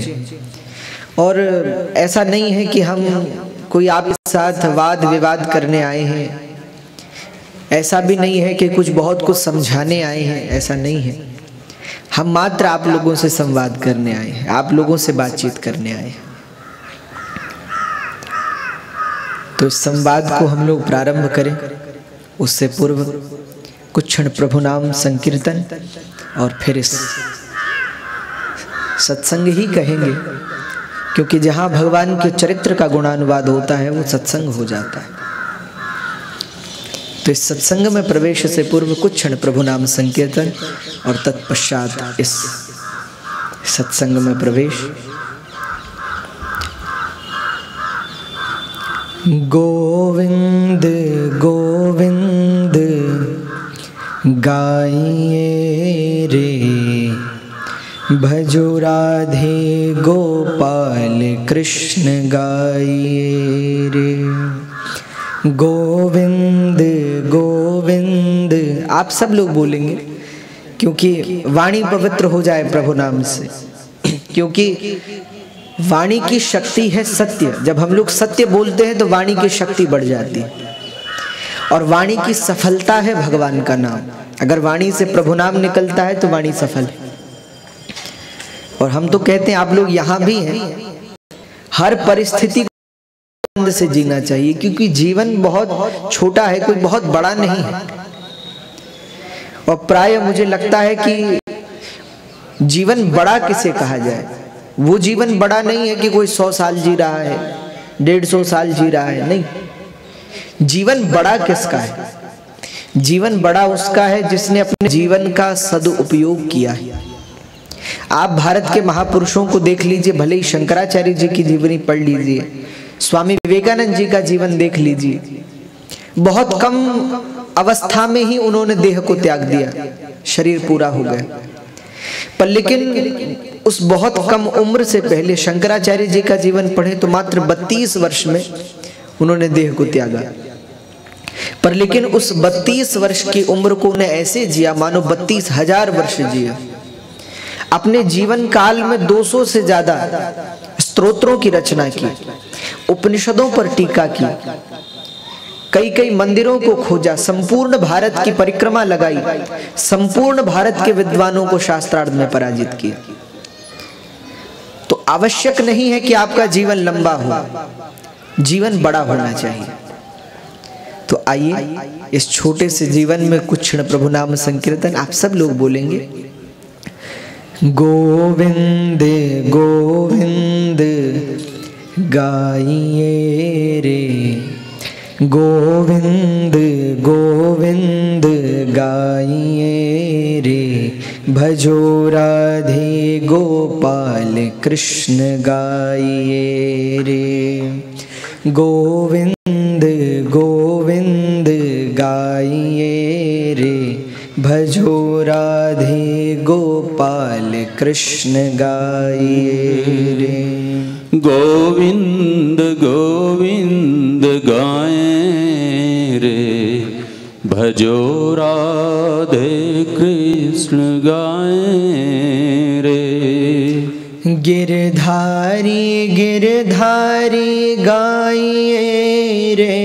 हैं। और ऐसा नहीं है कि हम कोई आपके साथ वाद विवाद करने आए हैं, ऐसा भी नहीं है कि कुछ बहुत कुछ समझाने आए हैं, ऐसा नहीं है। हम मात्र आप लोगों से संवाद करने आए हैं, आप लोगों से बातचीत करने आए हैं। तो इस संवाद को हम लोग प्रारंभ करें, उससे पूर्व कुछ क्षण प्रभु नाम संकीर्तन और फिर इस सत्संग ही कहेंगे, क्योंकि जहाँ भगवान के चरित्र का गुणानुवाद होता है वो सत्संग हो जाता है। तो इस सत्संग में प्रवेश से पूर्व कुछ क्षण प्रभु नाम संकीर्तन और तत्पश्चात इस सत्संग में प्रवेश। गोविंद गोविंद गाइए रे, भजो राधे गोपाल कृष्ण गाइए रे। गोविंद गोविंद आप सब लोग बोलेंगे, क्योंकि वाणी पवित्र हो जाए प्रभु नाम से। क्योंकि वाणी की शक्ति है सत्य, जब हम लोग सत्य बोलते हैं तो वाणी की शक्ति बढ़ जाती है। और वाणी की सफलता है भगवान का नाम। अगर वाणी से प्रभु नाम निकलता है तो वाणी सफल है। और हम तो कहते हैं, आप लोग यहाँ भी हैं, हर परिस्थिति को आनंद से जीना चाहिए, क्योंकि जीवन बहुत छोटा है, कोई बहुत बड़ा नहीं है। और प्राय मुझे लगता है कि जीवन बड़ा किसे कहा जाए, वो जीवन बड़ा नहीं है कि कोई 100 साल जी रहा है, 150 साल जी रहा है, नहीं। जीवन बड़ा किसका है? जीवन बड़ा उसका है जिसने अपने जीवन का सदुपयोग किया है। आप भारत के महापुरुषों को देख लीजिए, भले ही शंकराचार्य जी की जीवनी पढ़ लीजिए, स्वामी विवेकानंद जी का जीवन देख लीजिए, बहुत कम अवस्था में ही उन्होंने देह को त्याग दिया, शरीर पूरा हो गया। पर लेकिन उस बहुत कम उम्र से पहले शंकराचार्य जी का जीवन पढ़े तो मात्र 32 वर्ष में उन्होंने देह को त्यागा। पर लेकिन उस 32 वर्ष की उम्र को उन्हें ऐसे जिया मानो 32,000 वर्ष जिया। अपने जीवन काल में 200 से ज्यादा स्तोत्रों की रचना की, उपनिषदों पर टीका की, कई मंदिरों को खोजा, संपूर्ण भारत की परिक्रमा लगाई, संपूर्ण भारत के विद्वानों को शास्त्रार्थ में पराजित किया। तो आवश्यक नहीं है कि आपका जीवन लंबा हो, जीवन बड़ा होना चाहिए। तो आइए इस छोटे से जीवन में कुछ क्षण प्रभु नाम संकीर्तन आप सब लोग बोलेंगे। गोविंद गोविंद गाइए रे, गोविंद गोविंद गाइए रे, भजो राधे गोपाल कृष्ण गाइए रे। गोविंद गोविंद गाइए रे, भजो राधे गोपाल कृष्ण गाइए रे। गोविंद गोविंद गाएं रे, भजो राधे कृष्ण गाएं रे। गिरधारी गिरधारी गाइए रे,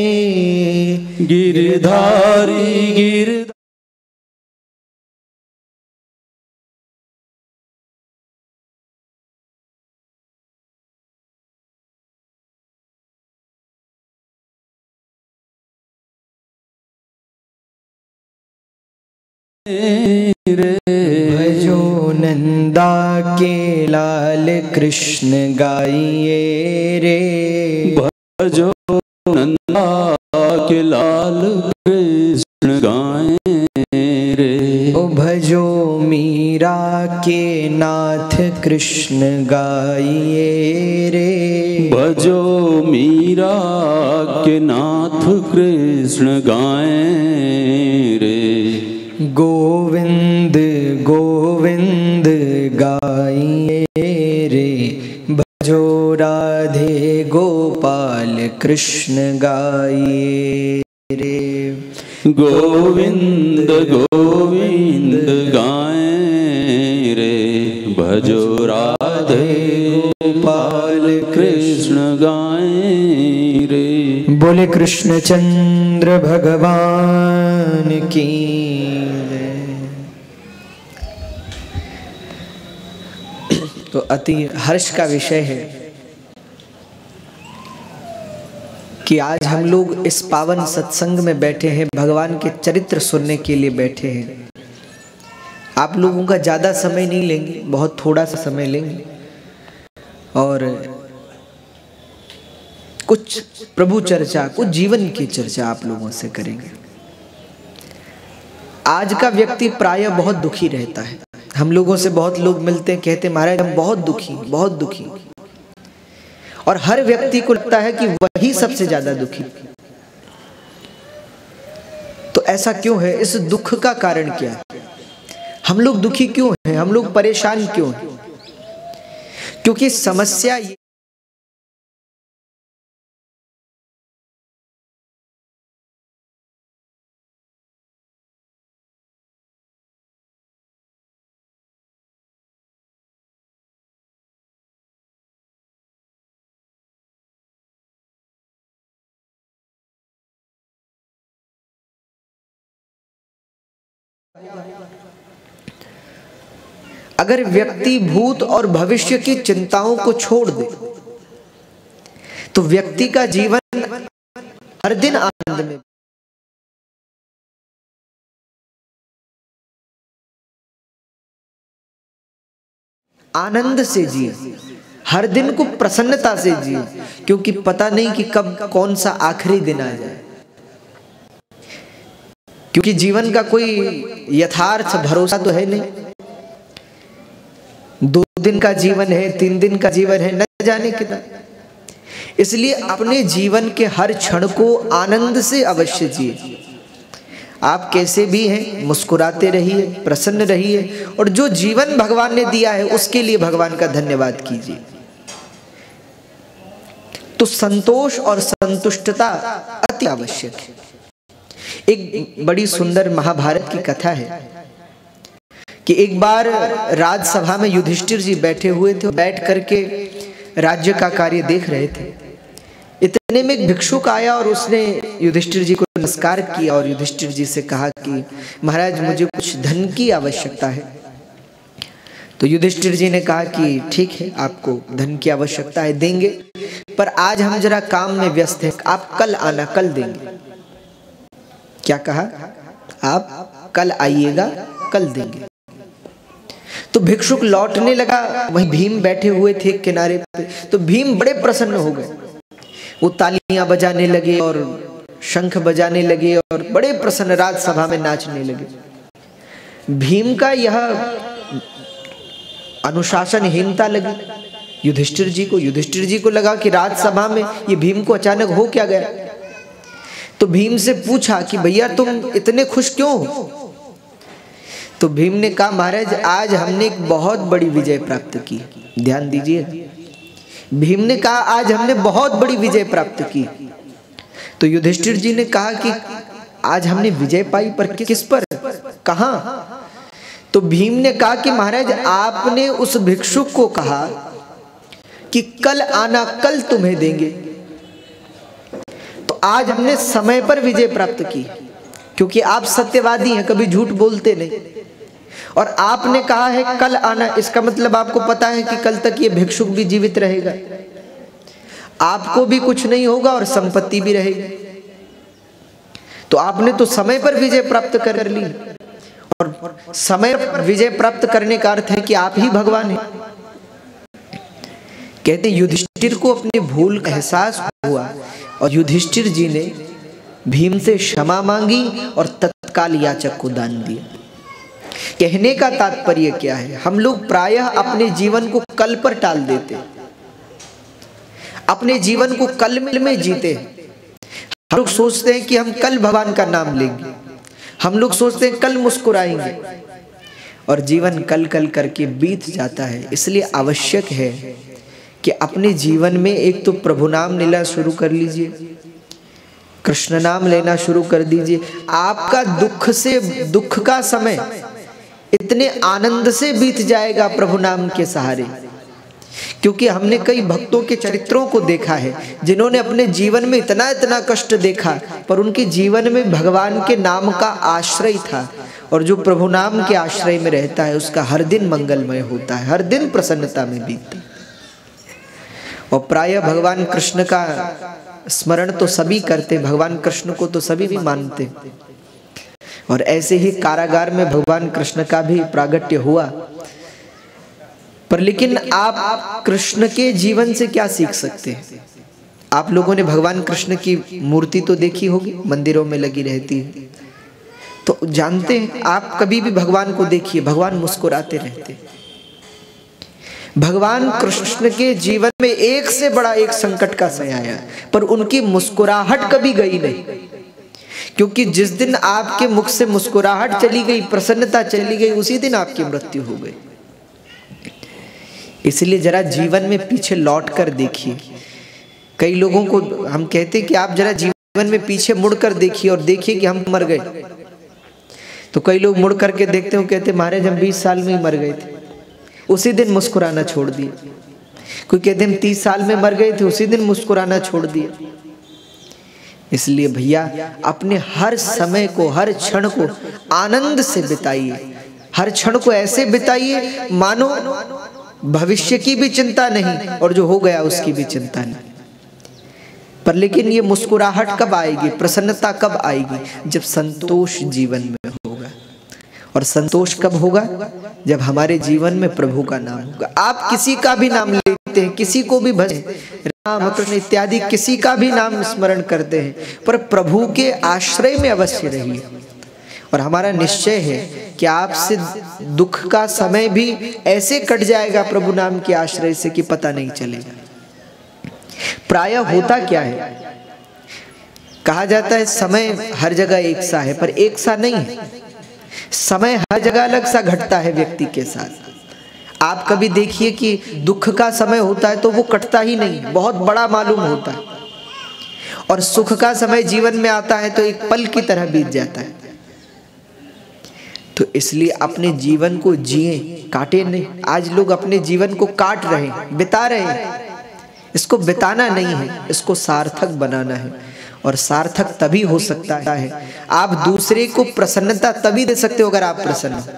गिरधारी गिरधारी भजो नंदा के लाल कृष्ण गाइए रे, भजो नंदा के लाल कृष्ण गाएं रे। ओ भजो मीरा के नाथ कृष्ण गाइए रे, भजो मीरा के नाथ कृष्ण गाएं रे। गोविंद गोविंद गाइए रे, भजो राधे गोपाल कृष्ण गाइए रे। गोविंद गोविंद गाएं रे, भजो राधे गोपाल कृष्ण गाएं रे। बोले कृष्ण चंद्र भगवान की जय। तो अति हर्ष का विषय है कि आज हम लोग इस पावन सत्संग में बैठे हैं, भगवान के चरित्र सुनने के लिए बैठे हैं। आप लोगों का ज़्यादा समय नहीं लेंगे, बहुत थोड़ा सा समय लेंगे और कुछ प्रभु चर्चा, कुछ जीवन की चर्चा आप लोगों से करेंगे। आज का व्यक्ति प्रायः बहुत दुखी रहता है। हम लोगों से बहुत लोग मिलते हैं, कहते हैं महाराज हम बहुत दुखी। और हर व्यक्ति को लगता है कि वही सबसे ज्यादा दुखी। तो ऐसा क्यों है? इस दुख का कारण क्या है? हम लोग दुखी क्यों हैं? हम लोग परेशान क्यों हैं? क्योंकि समस्या अगर व्यक्ति भूत और भविष्य की चिंताओं को छोड़ दे तो व्यक्ति का जीवन हर दिन आनंद में, आनंद से जिए, हर दिन को प्रसन्नता से जिए, क्योंकि पता नहीं कि कब कौन सा आखिरी दिन आ जाए। क्योंकि जीवन का कोई यथार्थ भरोसा तो है नहीं। 2 दिन का जीवन है, 3 दिन का जीवन है, न जाने कितना। इसलिए अपने जीवन के हर क्षण को आनंद से अवश्य जिए। आप कैसे भी हैं, मुस्कुराते रहिए, प्रसन्न रहिए और जो जीवन भगवान ने दिया है उसके लिए भगवान का धन्यवाद कीजिए। तो संतोष और संतुष्टता अति आवश्यक है। एक बड़ी सुंदर महाभारत की कथा है कि एक बार राजसभा में युधिष्ठिर जी बैठे हुए थे, बैठ करके राज्य का कार्य देख रहे थे। इतने में एक भिक्षुक आया और उसने युधिष्ठिर जी को नमस्कार किया और युधिष्ठिर जी से कहा कि महाराज मुझे कुछ धन की आवश्यकता है। तो युधिष्ठिर जी ने कहा कि ठीक है, आपको धन की आवश्यकता है, देंगे, पर आज हम जरा काम में व्यस्त हैं, आप कल आना, कल देंगे। क्या कहा? आप कल आइएगा, कल देंगे। तो भिक्षुक लौटने लगा, वहीं भीम बैठे हुए थे किनारे पे। तो भीम बड़े प्रसन्न हो गए, वो तालियां बजाने लगे और शंख बजाने लगे और बड़े प्रसन्न राजसभा में नाचने लगे। भीम का यह अनुशासनहीनता लगी युधिष्ठिर जी को। युधिष्ठिर जी को लगा कि राजसभा में ये भीम को अचानक हो क्या गया। तो भीम से पूछा कि भैया तुम इतने खुश क्यों हो? तो भीम ने कहा महाराज आज हमने एक बहुत बड़ी विजय प्राप्त की। ध्यान दीजिए, भीम ने कहा आज हमने बहुत बड़ी विजय प्राप्त की। तो युधिष्ठिर जी ने कहा कि आज हमने विजय पाई, पर किस पर, कहां? तो भीम ने कहा कि महाराज आपने उस भिक्षुक को कहा कि कल आना, कल तुम्हें देंगे। तो आज हमने समय पर विजय प्राप्त की, क्योंकि आप सत्यवादी हैं, कभी झूठ बोलते नहीं। और आपने कहा है कल आना, इसका मतलब आपको पता है कि कल तक ये भिक्षुक भी जीवित रहेगा, आपको भी कुछ नहीं होगा और संपत्ति भी रहेगी। तो आपने तो समय पर विजय प्राप्त कर ली, और समय विजय प्राप्त करने का अर्थ है कि आप ही भगवान हैं। कहते युधिष्ठिर को अपने भूल का एहसास हुआ और युधिष्ठिर जी ने भीम से क्षमा मांगी और तत्काल याचक को दान दिया। कहने का तात्पर्य क्या है? हम लोग प्रायः अपने जीवन को कल पर टाल देते, अपने जीवन को कल में जीते। हम लोग सोचते हैं कि हम कल भगवान का नाम लेंगे, हम लोग सोचते हैं कल मुस्कुराएंगे, और जीवन कल कल करके बीत जाता है। इसलिए आवश्यक है कि अपने जीवन में एक तो प्रभु नाम लेना शुरू कर लीजिए, कृष्ण नाम लेना शुरू कर दीजिए। आपका दुख का समय इतने आनंद से बीत जाएगा प्रभु नाम के सहारे, क्योंकि हमने कई भक्तों के चरित्रों को देखा है जिन्होंने अपने जीवन में इतना इतना कष्ट देखा, पर उनके जीवन में भगवान के नाम का आश्रय था। और जो प्रभु नाम के आश्रय में रहता है उसका हर दिन मंगलमय होता है, हर दिन प्रसन्नता में बीतता है। और प्रायः भगवान कृष्ण का स्मरण तो सभी करते, भगवान कृष्ण को तो सभी भी मानते। और ऐसे ही कारागार में भगवान कृष्ण का भी प्रागट्य हुआ। पर लेकिन आप कृष्ण के जीवन से क्या सीख सकते हैं? आप लोगों ने भगवान कृष्ण की मूर्ति तो देखी होगी, मंदिरों में लगी रहती है, तो जानते हैं आप कभी भी भगवान को देखिए, भगवान मुस्कुराते रहते। भगवान कृष्ण के जीवन में एक से बड़ा एक संकट का समय आया, पर उनकी मुस्कुराहट कभी गई नहीं। क्योंकि जिस दिन आपके मुख से मुस्कुराहट चली गई, प्रसन्नता चली गई, उसी दिन आपकी मृत्यु हो गई। इसलिए जरा जीवन में पीछे लौट कर देखिए। कई लोगों को हम कहते हैं कि आप जरा जीवन में पीछे मुड़कर देखिए और देखिए कि हम मर गए। तो कई लोग मुड़ करके देखते हो, कहते महाराज हम 20 साल में ही मर गए थे, उसी दिन मुस्कुराना छोड़ दिए। कोई कहते हम 30 साल में मर गए थे, उसी दिन मुस्कुराना छोड़ दिए। इसलिए भैया अपने हर समय को, हर क्षण को आनंद से बिताइए। हर क्षण को ऐसे बिताइए मानो भविष्य की भी चिंता नहीं और जो हो गया उसकी भी चिंता नहीं। पर लेकिन ये मुस्कुराहट कब आएगी, प्रसन्नता कब आएगी? जब संतोष जीवन में होगा। और संतोष कब होगा? जब हमारे जीवन में प्रभु का नाम होगा। आप किसी का भी नाम लेते हैं, किसी को भी भजन, राम कृष्ण इत्यादि किसी का भी नाम स्मरण करते हैं, पर प्रभु के आश्रय में अवश्य रहिए। और हमारा निश्चय है कि आपसे दुख का समय भी ऐसे कट जाएगा प्रभु नाम के आश्रय से कि पता नहीं चलेगा। प्रायः होता क्या है, कहा जाता है समय हर जगह एक सा है, पर एक सा नहीं है। समय हर जगह अलग सा घटता है व्यक्ति के साथ। आप कभी देखिए कि दुख का समय होता है तो वो कटता ही नहीं, बहुत बड़ा मालूम होता है। और सुख का समय जीवन में आता है तो एक पल की तरह बीत जाता है। तो इसलिए अपने जीवन को जिए, काटे नहीं। आज लोग अपने जीवन को काट रहे हैं, बिता रहे हैं। इसको बिताना नहीं है, इसको सार्थक बनाना है। और सार्थक तभी हो सकता है, आप दूसरे को प्रसन्नता तभी दे सकते हो अगर आप प्रसन्न हो।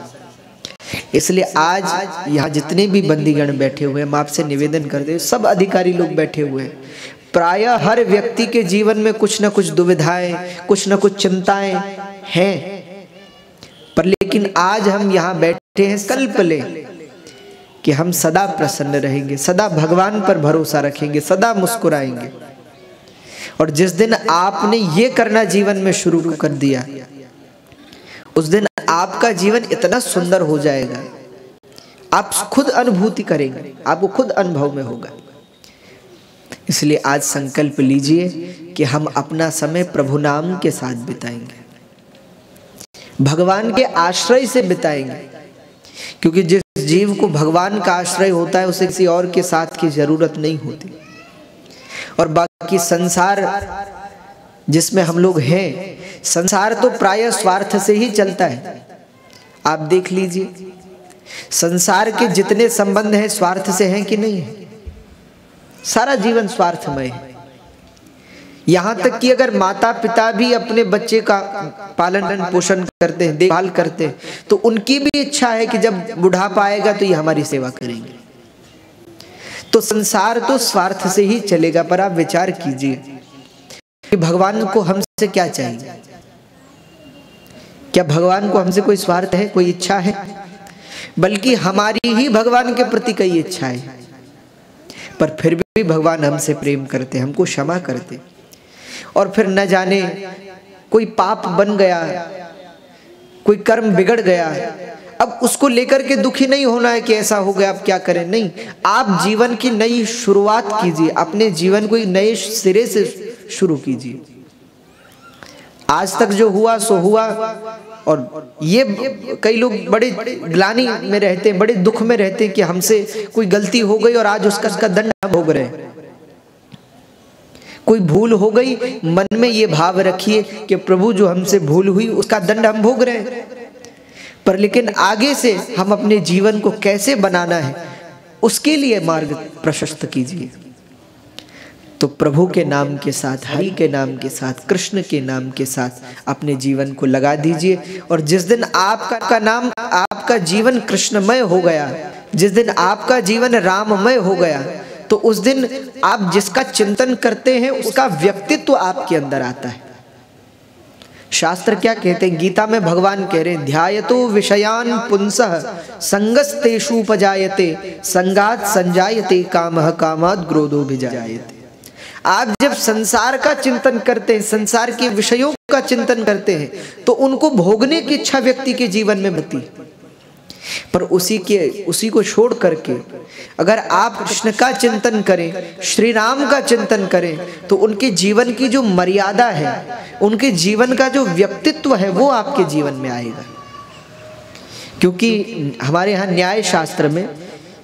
इसलिए आज यहाँ जितने भी बंदीगण बैठे हुए हैं, हम आपसे निवेदन करते हैं, सब अधिकारी लोग बैठे हुए हैं। प्रायः हर व्यक्ति के जीवन में कुछ न कुछ दुविधाएं, कुछ न कुछ चिंताएं हैं। पर लेकिन आज हम यहाँ बैठे हैं, संकल्प लें कि हम सदा प्रसन्न रहेंगे, सदा भगवान पर भरोसा रखेंगे, सदा मुस्कुराएंगे। और जिस दिन आपने ये करना जीवन में शुरू कर दिया, उस दिन आपका जीवन इतना सुंदर हो जाएगा, आप खुद अनुभूति करेंगे, आपको खुद अनुभव में होगा। इसलिए आज संकल्प लीजिए कि हम अपना समय प्रभु नाम के साथ बिताएंगे, भगवान के आश्रय से बिताएंगे। क्योंकि जिस जीव को भगवान का आश्रय होता है उसे किसी और के साथ की जरूरत नहीं होती। और बाकी संसार जिसमें हम लोग हैं, संसार तो प्रायः स्वार्थ से ही चलता है। आप देख लीजिए संसार के जितने संबंध हैं स्वार्थ से हैं कि नहीं है? सारा जीवन स्वार्थमय है। यहाँ तक कि अगर माता पिता भी अपने बच्चे का पालन पोषण करते हैं, देखभाल करते हैं, तो उनकी भी इच्छा है कि जब बुढ़ापा आएगा तो ये हमारी सेवा करेंगे। तो संसार तो स्वार्थ से ही चलेगा। पर आप विचार कीजिए कि भगवान को हमसे क्या चाहिए? क्या भगवान को हमसे कोई स्वार्थ है, कोई इच्छा है? बल्कि हमारी ही भगवान के प्रति कई इच्छा है। पर फिर भी भगवान हमसे प्रेम करते, हमको क्षमा करते। और फिर न जाने कोई पाप बन गया, कोई कर्म बिगड़ गया, अब उसको लेकर के दुखी नहीं होना है कि ऐसा हो गया अब क्या करें। नहीं, आप जीवन की नई शुरुआत कीजिए, अपने जीवन को नए सिरे से शुरू कीजिए। आज तक जो हुआ सो हुआ। और ये कई लोग बड़े ग्लानि में रहते हैं, बड़े दुख में रहते हैं कि हमसे कोई गलती हो गई और आज उसका दंड भोग रहे हैं। कोई भूल हो गई, मन में ये भाव रखिए कि प्रभु जो हमसे भूल हुई उसका दंड हम भोग रहे हैं। पर लेकिन आगे से हम अपने जीवन को कैसे बनाना है उसके लिए मार्ग प्रशस्त कीजिए। तो प्रभु के नाम के साथ, हरि के नाम के साथ, कृष्ण के नाम के साथ अपने जीवन को लगा दीजिए। और जिस दिन आपका नाम, आपका जीवन कृष्णमय हो गया, जिस दिन आपका जीवन राममय हो गया, तो उस दिन आप जिसका चिंतन करते हैं उसका व्यक्तित्व आपके अंदर आता है। शास्त्र क्या कहते हैं? गीता में भगवान कह रहे हैं, ध्यायतो विषयान पुंसः संगस्तेषु उपजायते संगात संजायते कामः कामात् क्रोधो भिजायते। आप जब संसार का चिंतन करते हैं, संसार के विषयों का चिंतन करते हैं, तो उनको भोगने की इच्छा व्यक्ति के जीवन में बढ़ती है। पर उसी को छोड़ करके अगर आप कृष्ण का चिंतन करें, श्री राम का चिंतन करें, तो उनके जीवन की जो मर्यादा है, उनके जीवन का जो व्यक्तित्व है, वो आपके जीवन में आएगा। क्योंकि हमारे यहाँ न्याय शास्त्र में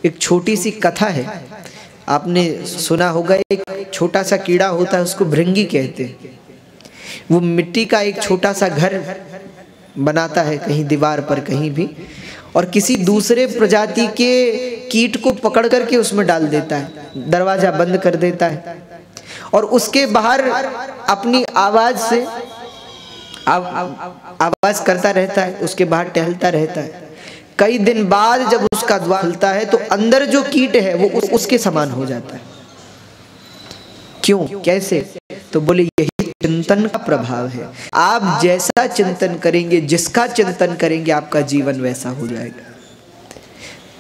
एक छोटी सी कथा है, आपने सुना होगा। एक छोटा सा कीड़ा होता है, उसको भृंगी कहते हैं। वो मिट्टी का एक छोटा सा घर बनाता है कहीं दीवार पर कहीं भी, और किसी दूसरे प्रजाति के कीट को पकड़ करके उसमें डाल देता है, दरवाजा बंद कर देता है, और उसके बाहर अपनी आवाज से आवाज करता रहता है, उसके बाहर टहलता रहता है। कई दिन बाद जब उसका द्वार खुलता है तो अंदर जो कीट है वो उसके समान हो जाता है। क्यों, कैसे? तो बोले यही चिंतन का प्रभाव है। आप जैसा चिंतन करेंगे, जिसका चिंतन करेंगे, आपका जीवन वैसा हो जाएगा।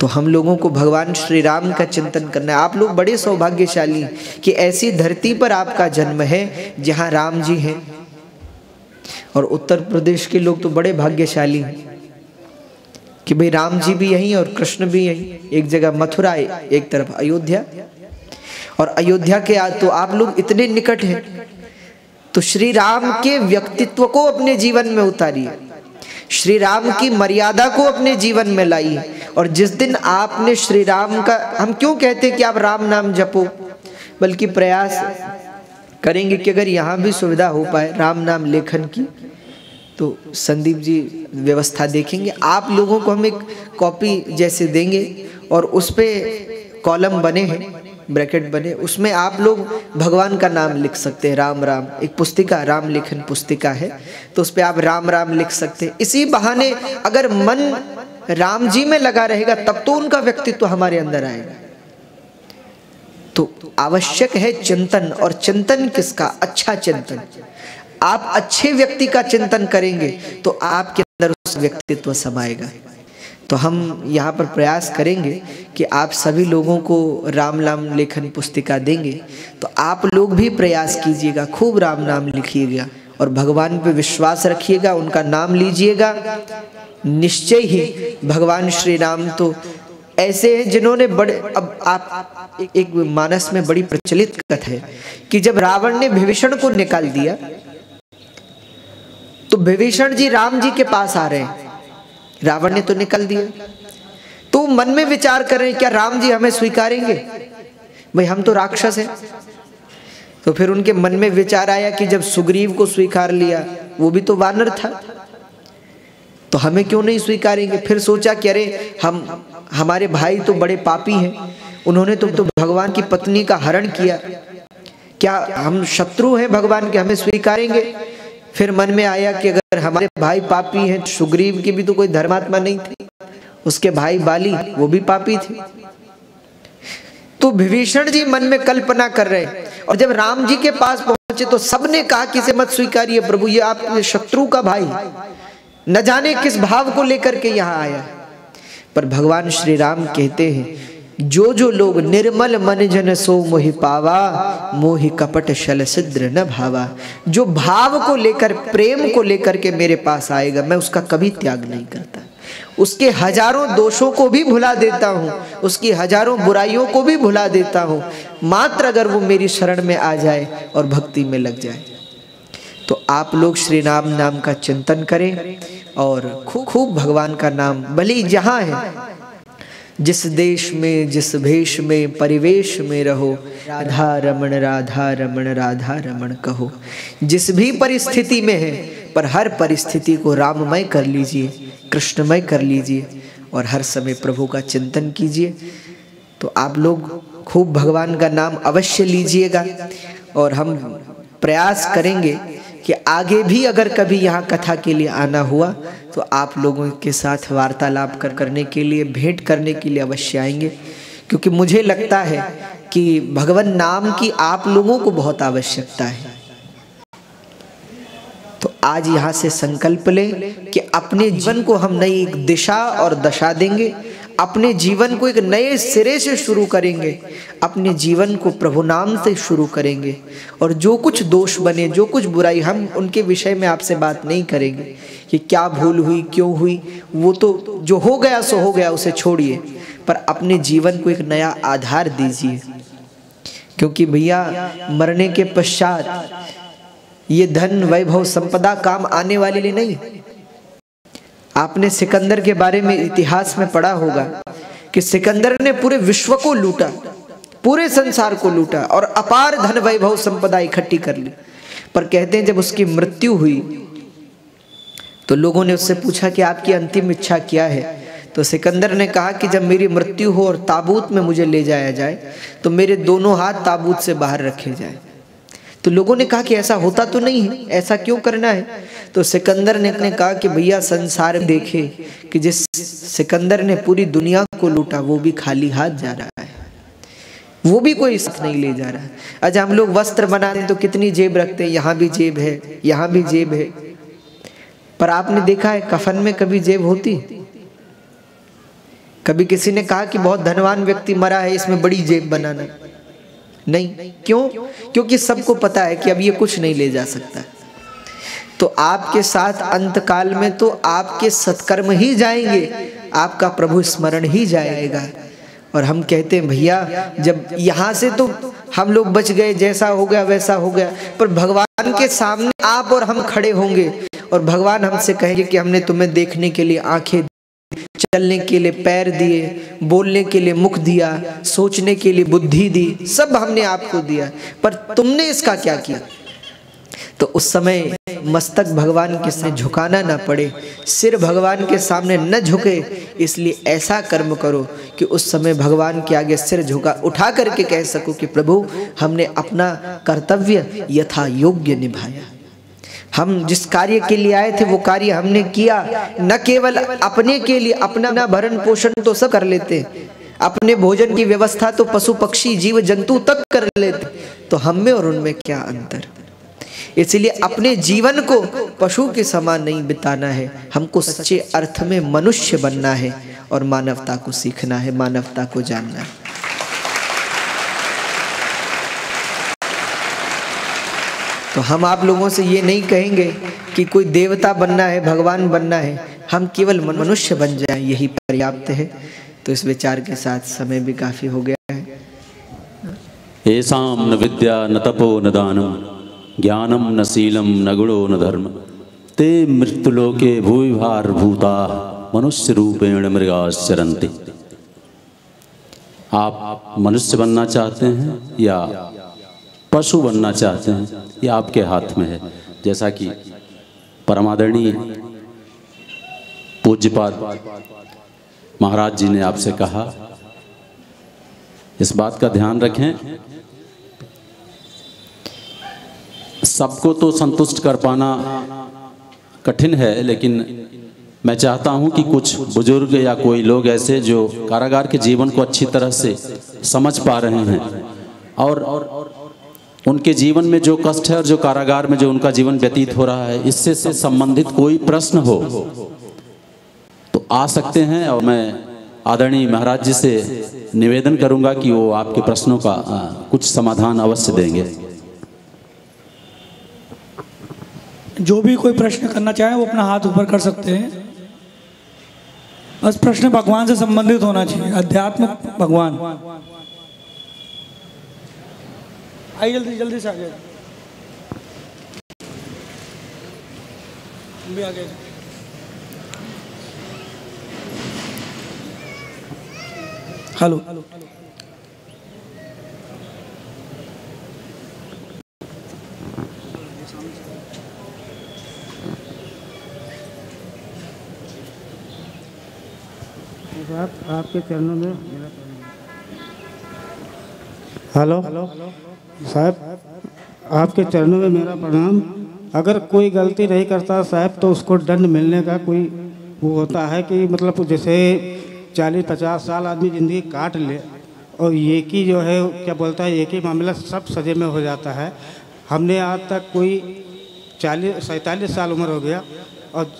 तो हम लोगों को भगवान श्री राम का चिंतन करना है। आप लोग बड़े सौभाग्यशाली कि ऐसी धरती पर आपका जन्म है जहां राम जी हैं। और उत्तर प्रदेश के लोग तो बड़े भाग्यशाली हैं कि भाई राम जी भी यहीं और कृष्ण भी यहीं। एक जगह मथुरा, एक तरफ अयोध्या। और अयोध्या के तो आप लोग इतने निकट हैं, तो श्री राम के व्यक्तित्व को अपने जीवन में उतारिए, श्री राम की मर्यादा को अपने जीवन में लाइए। और जिस दिन आपने श्री राम का, हम क्यों कहते हैं कि आप राम नाम जपो, बल्कि प्रयास करेंगे कि अगर यहाँ भी सुविधा हो पाए राम नाम लेखन की, तो संदीप जी व्यवस्था देखेंगे। आप लोगों को हम एक कॉपी जैसे देंगे और उस पे कॉलम बने हैं, ब्रैकेट बने, उसमें आप लोग भगवान का नाम लिख सकते हैं। राम राम, एक पुस्तिका, राम लेखन पुस्तिका है, तो उस पे आप राम राम लिख सकते हैं। इसी बहाने अगर मन राम जी में लगा रहेगा, तब तो उनका व्यक्तित्व हमारे अंदर आएगा। तो आवश्यक है चिंतन। और चिंतन किसका? अच्छा चिंतन। आप अच्छे व्यक्ति का चिंतन करेंगे तो आपके अंदर उस व्यक्तित्व समाएगा। तो हम यहाँ पर प्रयास करेंगे कि आप सभी लोगों को राम नाम लेखन पुस्तिका देंगे, तो आप लोग भी प्रयास कीजिएगा, खूब राम नाम लिखिएगा और भगवान पे विश्वास रखिएगा, उनका नाम लीजिएगा। निश्चय ही भगवान श्री राम तो ऐसे हैं जिन्होंने बड़े, अब आप एक मानस में बड़ी प्रचलित कथा है कि जब रावण ने विभीषण को निकाल दिया, तो विभीषण जी राम जी के पास आ रहे हैं। रावण ने तो निकल दिया, तो मन में विचार कर रहे हैं क्या राम जी हमें स्वीकारेंगे? भाई हम तो राक्षस हैं। तो फिर उनके मन में विचार आया कि जब सुग्रीव को स्वीकार लिया, वो भी तो वानर था, तो हमें क्यों नहीं स्वीकारेंगे? फिर सोचा कि अरे हमारे भाई तो बड़े पापी हैं, उन्होंने तो भगवान की पत्नी का हरण किया, क्या हम शत्रु हैं भगवान के, हमें स्वीकारेंगे? फिर मन में आया कि अगर हमारे भाई पापी हैं, सुग्रीव की भी तो कोई धर्मात्मा नहीं थी, उसके भाई बाली वो भी पापी थे। तो विभीषण जी मन में कल्पना कर रहे हैं, और जब राम जी के पास पहुंचे तो सबने कहा कि इसे मत स्वीकारिए प्रभु, ये आपके शत्रु का भाई, न जाने किस भाव को लेकर के यहाँ आया। पर भगवान श्री राम कहते हैं, जो जो लोग निर्मल मन जन सो मोहि पावा, मोहि कपट शल सिद्र न भावा। जो भाव को लेकर, प्रेम को लेकर के मेरे पास आएगा, मैं उसका कभी त्याग नहीं करता। उसके हजारों दोषों को भी भुला देता हूँ, उसकी हजारों बुराइयों को भी भुला देता हूँ, मात्र अगर वो मेरी शरण में आ जाए और भक्ति में लग जाए। तो आप लोग श्री राम नाम का चिंतन करें और खूब भगवान का नाम, भले जहाँ है, जिस देश में, जिस भेष में, परिवेश में रहो, राधा रमण राधा रमण राधा रमण कहो। जिस भी परिस्थिति में है, पर हर परिस्थिति को राममय कर लीजिए, कृष्णमय कर लीजिए और हर समय प्रभु का चिंतन कीजिए। तो आप लोग खूब भगवान का नाम अवश्य लीजिएगा और हम प्रयास करेंगे कि आगे भी अगर कभी यहाँ कथा के लिए आना हुआ तो आप लोगों के साथ वार्तालाप करने के लिए, भेंट करने के लिए अवश्य आएंगे, क्योंकि मुझे लगता है कि भगवान नाम की आप लोगों को बहुत आवश्यकता है। तो आज यहाँ से संकल्प लें कि अपने जीवन को हम नई एक दिशा और दशा देंगे, अपने जीवन को एक नए सिरे से शुरू करेंगे, अपने जीवन को प्रभु नाम से शुरू करेंगे। और जो कुछ दोष बने, जो कुछ बुराई, हम उनके विषय में आपसे बात नहीं करेंगे कि क्या भूल हुई, क्यों हुई, वो तो जो हो गया सो हो गया, उसे छोड़िए, पर अपने जीवन को एक नया आधार दीजिए। क्योंकि भैया मरने के पश्चात ये धन वैभव संपदा काम आने वाले लिए नहीं। आपने सिकंदर के बारे में इतिहास में पढ़ा होगा कि सिकंदर ने पूरे विश्व को लूटा, पूरे संसार को लूटा और अपार धन वैभव संपदा इकट्ठी कर ली। पर कहते हैं जब उसकी मृत्यु हुई तो लोगों ने उससे पूछा कि आपकी अंतिम इच्छा क्या है? तो सिकंदर ने कहा कि जब मेरी मृत्यु हो और ताबूत में मुझे ले जाया जाए तो मेरे दोनों हाथ ताबूत से बाहर रखे जाए। तो लोगों ने कहा कि ऐसा होता तो नहीं है, ऐसा क्यों करना है? तो सिकंदर ने कहा कि भैया संसार देखे कि जिस सिकंदर ने पूरी दुनिया को लूटा वो भी खाली हाथ जा रहा है, वो भी कोई साथ नहीं ले जा रहा है। आज हम लोग वस्त्र बनाते हैं तो कितनी जेब रखते हैं, यहाँ भी जेब है, यहाँ भी जेब है, पर आपने देखा है कफन में कभी जेब होती? कभी किसी ने कहा कि बहुत धनवान व्यक्ति मरा है, इसमें बड़ी जेब बनाना? नहीं। क्यों? क्योंकि सबको पता है कि अब ये कुछ नहीं ले जा सकता। तो आपके साथ अंत काल में तो आपके सत्कर्म ही जाएंगे, आपका प्रभु स्मरण ही जाएगा। और हम कहते हैं भैया जब यहाँ से तो हम लोग बच गए, जैसा हो गया वैसा हो गया, पर भगवान के सामने आप और हम खड़े होंगे और भगवान हमसे कहेंगे कि हमने तुम्हें देखने के लिए आंखें, चलने के लिए पैर दिए, बोलने के लिए मुख दिया, सोचने के लिए बुद्धि दी, सब हमने आपको दिया, पर तुमने इसका क्या किया? तो उस समय मस्तक भगवान के सामने झुकाना ना पड़े, सिर भगवान के सामने न झुके, इसलिए ऐसा कर्म करो कि उस समय भगवान के आगे सिर झुका उठा करके कह सको कि प्रभु हमने अपना कर्तव्य यथा योग्य निभाया। हम जिस कार्य के लिए आए थे वो कार्य हमने किया, न केवल अपने के लिए, अपना भरण पोषण तो सब कर लेते, अपने भोजन की व्यवस्था तो पशु पक्षी जीव जंतु तक कर लेते, तो हम में और उनमें क्या अंतर? इसलिए अपने जीवन को पशु के समान नहीं बिताना है, हमको सच्चे अर्थ में मनुष्य बनना है और मानवता को सीखना है, मानवता को जानना है। तो हम आप लोगों से ये नहीं कहेंगे कि कोई देवता बनना है, भगवान बनना है, हम केवल मनुष्य बन जाएं, यही पर्याप्त है। तो इस विचार के साथ समय भी काफी हो गया है। येषां न विद्या न तपो न दानं ज्ञानं न शीलं न गुणो न धर्म ते मृत्युलोके भूविभारभूताः मनुष्य रूपेण मृगाश्चरन्ति। आप मनुष्य बनना चाहते हैं या पशु बनना चाहते हैं, ये आपके हाथ में है। जैसा कि परमादरणीय पूज्यपाद महाराज जी ने आपसे कहा, इस बात का ध्यान रखें, सबको तो संतुष्ट कर पाना कठिन है, लेकिन मैं चाहता हूं कि कुछ बुजुर्ग या कोई लोग ऐसे जो कारागार के जीवन को अच्छी तरह से समझ पा रहे हैं और उनके जीवन में जो कष्ट है और जो कारागार में जो उनका जीवन व्यतीत हो रहा है, इससे संबंधित कोई प्रश्न हो तो आ सकते हैं। और मैं आदरणीय महाराज जी से निवेदन करूंगा कि वो आपके प्रश्नों का कुछ समाधान अवश्य देंगे। जो भी कोई प्रश्न करना चाहे वो अपना हाथ ऊपर कर सकते हैं। बस प्रश्न भगवान से संबंधित होना चाहिए, अध्यात्म भगवान। आइए जल्दी जल्दी से आगे, हम भी आगे। हेलो, आपके चरणों में मेरा हेलो साहब, आपके चरणों में मेरा प्रणाम। अगर कोई गलती नहीं करता साहब तो उसको दंड मिलने का कोई वो होता है कि मतलब जैसे 40-50 साल आदमी ज़िंदगी काट ले और एक ही जो है क्या बोलता है, एक ही मामला सब सज़े में हो जाता है। हमने आज तक कोई 47 साल उम्र हो गया और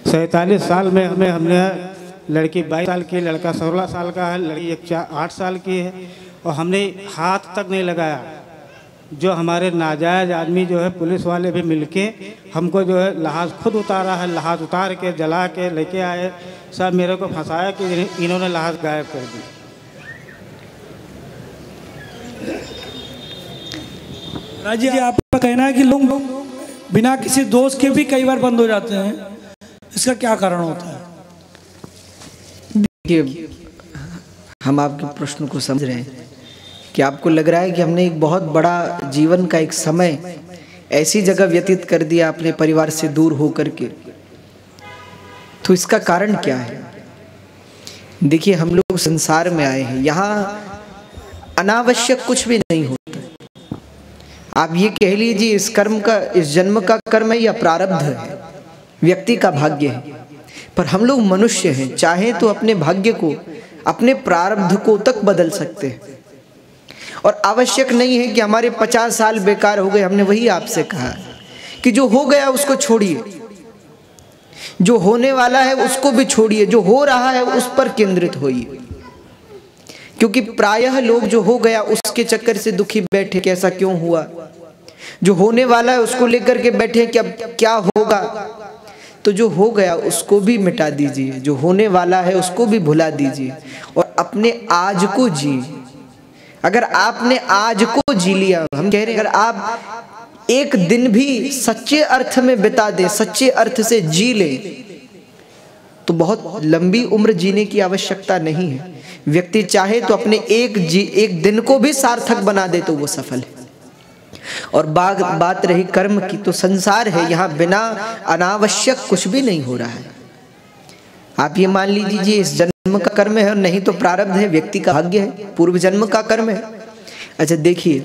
47 साल में हमने लड़की 22 साल की, लड़का 16 साल का है, लड़की 8 साल की है और हमने हाथ तक नहीं लगाया। जो हमारे नाजायज़ आदमी जो है पुलिस वाले भी मिलके हमको जो है लहाज खुद उतारा है, लहाज उतार के जला के लेके आए। सब मेरे को फंसाया कि इन्होंने लहाज गायब कर दी। राजी, आपका कहना है कि लोग बिना किसी दोष के भी कई बार बंद हो जाते हैं, इसका क्या कारण होता है? देखिए, हम आपके प्रश्न को समझ रहे हैं कि आपको लग रहा है कि हमने एक बहुत बड़ा जीवन का एक समय ऐसी जगह व्यतीत कर दिया अपने परिवार से दूर होकर के। तो इसका कारण क्या है? देखिए, हम लोग संसार में आए हैं, यहाँ अनावश्यक कुछ भी नहीं होता। आप ये कह लीजिए इस कर्म का, इस जन्म का कर्म है या प्रारब्ध है, व्यक्ति का भाग्य है। पर हम लोग मनुष्य हैं, चाहे तो अपने भाग्य को, अपने प्रारब्ध को तक बदल सकते हैं। और आवश्यक नहीं है कि हमारे 50 साल बेकार हो गए। हमने वही आपसे कहा कि जो हो गया उसको छोड़िए, जो होने वाला है उसको भी छोड़िए, जो हो रहा है उस पर केंद्रित होइए। क्योंकि प्रायः लोग जो हो गया उसके चक्कर से दुखी बैठे कि ऐसा क्यों हुआ, जो होने वाला है उसको लेकर के बैठे कि अब क्या होगा। तो जो हो गया उसको भी मिटा दीजिए, जो होने वाला है उसको भी भुला दीजिए और अपने आज को जिए। अगर आपने आज को जी लिया, हम कह रहे हैं, अगर आप एक दिन भी सच्चे अर्थ में बिता दें, सच्चे अर्थ से जी ले, तो बहुत लंबी उम्र जीने की आवश्यकता नहीं है। व्यक्ति चाहे तो अपने एक दिन को भी सार्थक बना दे तो वो सफल है। और बात रही कर्म की, तो संसार है, यहाँ बिना अनावश्यक कुछ भी नहीं हो रहा है। आप ये मान लीजिए इस जन्म का कर्म है और नहीं तो प्रारब्ध है, व्यक्ति का भाग्य है, पूर्व जन्म का कर्म है। अच्छा देखिए,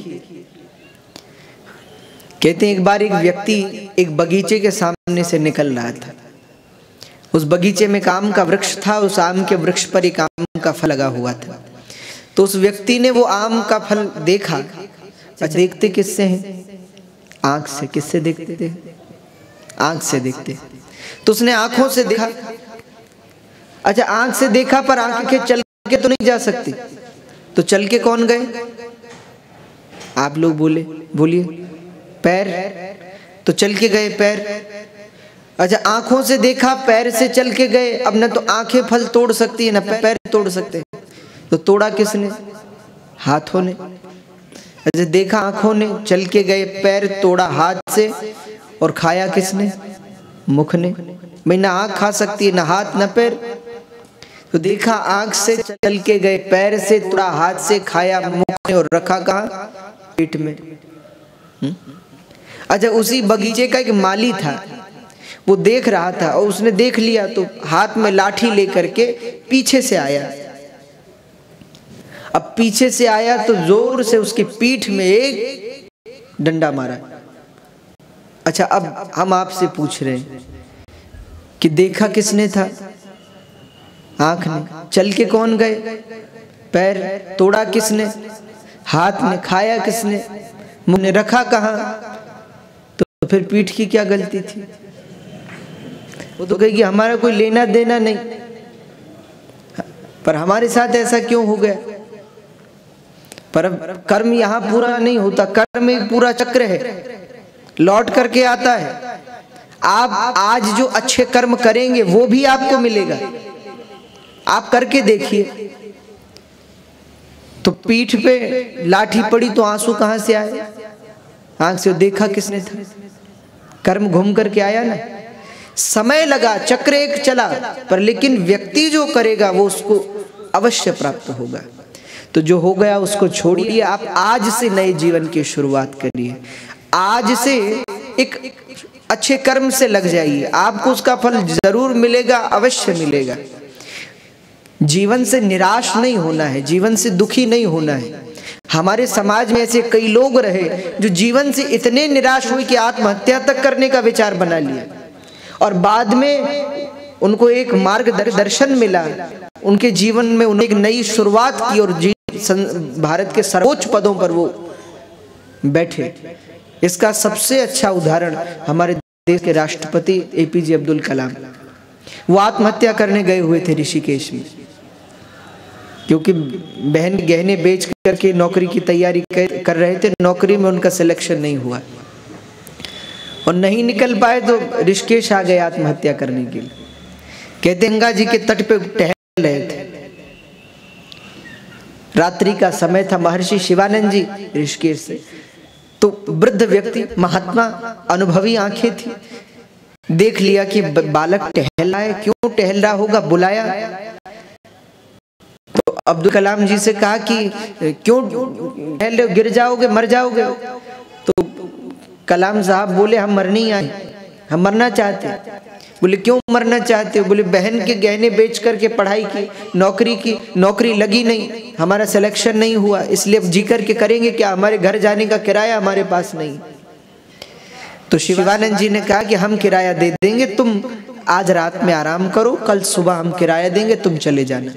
कहते हैं एक बार एक व्यक्ति एक बगीचे के सामने से निकल रहा था। उस बगीचे में एक आम का वृक्ष था, उस आम के वृक्ष पर एक आम का फल लगा हुआ था। तो उस व्यक्ति ने वो आम का फल देखा। अच्छा, देखते किससे हैं? आंख से। किससे देखते थे? आंख से देखते। तो उसने आंखों से देखा। अच्छा, आंख से देखा पर आंखें चल के तो नहीं जा सकती, तो चल के कौन गए? आप लोग बोलिए। पैर। तो चल के गए पैर। अच्छा, आंखों से देखा, पैर से चल के गए। अब न तो आंखें फल तोड़ सकती है, न पैर तोड़ सकते, तो तोड़ा किसने? हाथों ने। अच्छा, देखा आंखों ने, चल के गए पैर, तोड़ा हाथ से, और खाया किसने? मुख ने। भाई ना आंख खा सकती है, ना हाथ, ना पैर। तो देखा आंख से, चल के गए पैर से, तोड़ा हाथ से, खाया मुख ने, और रखा कहाँ? पेट में। अच्छा, उसी बगीचे का एक माली था, वो देख रहा था और उसने देख लिया तो हाथ में लाठी लेकर के पीछे से आया। अब पीछे से आया तो जोर से उसकी पीठ में एक डंडा मारा। अच्छा, अब हम आपसे पूछ रहे हैं कि देखा किसने था? आंख ने। चल के कौन गए? पैर। तोड़ा किसने? हाथ ने। खाया किसने? मुंह ने। रखा कहाँ? तो फिर पीठ की क्या गलती थी? वो तो कहेगी हमारा कोई लेना देना नहीं, पर हमारे साथ ऐसा क्यों हो गया? पर कर्म यहाँ पूरा नहीं होता, कर्म एक पूरा चक्र है, लौट करके आता है। आप आज जो अच्छे कर्म करेंगे वो भी आपको मिलेगा। आप करके देखिए। तो पीठ पे लाठी पड़ी तो आंसू कहां से आए? आंख से। देखा किसने था? कर्म घूम करके आया ना। समय लगा, चक्र एक चला, पर लेकिन व्यक्ति जो करेगा वो उसको अवश्य प्राप्त होगा। तो जो हो गया उसको छोड़िए, आप आज से नए जीवन की शुरुआत करिए। आज से एक अच्छे कर्म से लग जाइए, आपको उसका फल जरूर मिलेगा, अवश्य मिलेगा। जीवन से निराश नहीं होना है, जीवन से दुखी नहीं होना है। हमारे समाज में ऐसे कई लोग रहे जो जीवन से इतने निराश हुए कि आत्महत्या तक करने का विचार बना लिया, और बाद में उनको एक मार्गदर्शन मिला, उनके जीवन में उन्होंने एक नई शुरुआत की और भारत के सर्वोच्च पदों पर वो बैठे। इसका सबसे अच्छा उदाहरण हमारे देश के राष्ट्रपति APJ अब्दुल कलाम। वो आत्महत्या करने गए हुए थे ऋषिकेश में, क्योंकि बहन के गहने बेच करके नौकरी की तैयारी कर रहे थे। नौकरी में उनका सिलेक्शन नहीं हुआ और नहीं निकल पाए तो ऋषिकेश आ गए आत्महत्या करने के लिए। कहते गंगा जी के तट पे टहल रहे थे, रात्रि का समय था। महर्षि शिवानंद जी ऋषिकेश से, तो वृद्ध व्यक्ति, महात्मा, अनुभवी आंखें थी, देख लिया कि बालक टहल रहा है, क्यों टहल रहा होगा, बुलाया। तो अब्दुल कलाम जी से कहा कि क्यों टहल रहे हो, गिर जाओगे, मर जाओगे। तो कलाम साहब बोले हम मर नहीं आए, हम मरना चाहते हैं। बोले क्यों मरना चाहते हो? बोले बहन के गहने बेच करके पढ़ाई की, नौकरी लगी नहीं, हमारा सिलेक्शन नहीं हुआ, इसलिए अब जी करके करेंगे क्या, हमारे घर जाने का किराया हमारे पास नहीं। तो शिवानंद जी ने कहा कि हम किराया दे देंगे, तुम आज रात में आराम करो, कल सुबह हम किराया देंगे, तुम चले जाना।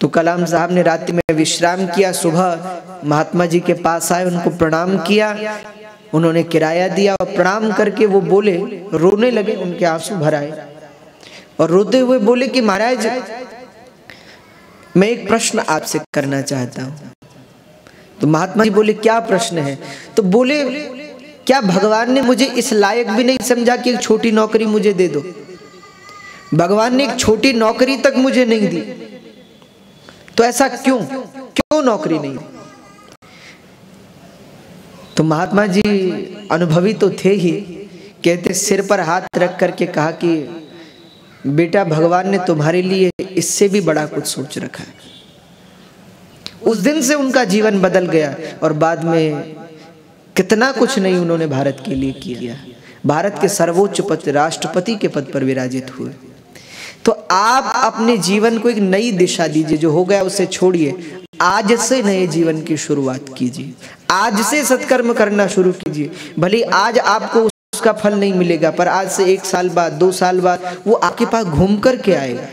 तो कलाम साहब ने रात्रि में विश्राम किया, सुबह महात्मा जी के पास आए, उनको प्रणाम किया, उन्होंने किराया दिया और प्रणाम करके वो बोले, रोने लगे, उनके आंसू भर आए और रोते हुए बोले कि महाराज मैं एक प्रश्न आपसे करना चाहता हूँ। तो महात्मा जी बोले क्या प्रश्न है? तो बोले क्या भगवान ने मुझे इस लायक भी नहीं समझा कि एक छोटी नौकरी मुझे दे दो? भगवान ने एक छोटी नौकरी तक मुझे नहीं दी, तो ऐसा क्यों नौकरी नहीं दी? तो महात्मा जी अनुभवी तो थे ही, कहते सिर पर हाथ रख करके कहा कि बेटा भगवान ने तुम्हारे लिए इससे भी बड़ा कुछ सोच रखा है। उस दिन से उनका जीवन बदल गया और बाद में कितना कुछ नहीं उन्होंने भारत के लिए किया, भारत के सर्वोच्च पद राष्ट्रपति के पद पर विराजित हुए। तो आप अपने जीवन को एक नई दिशा दीजिए, जो हो गया उसे छोड़िए, आज से नए जीवन की शुरुआत कीजिए, आज से सत्कर्म करना शुरू कीजिए। भले आज आपको उसका फल नहीं मिलेगा, पर आज से 1 साल बाद, 2 साल बाद वो आपके पास घूम कर के आएगा।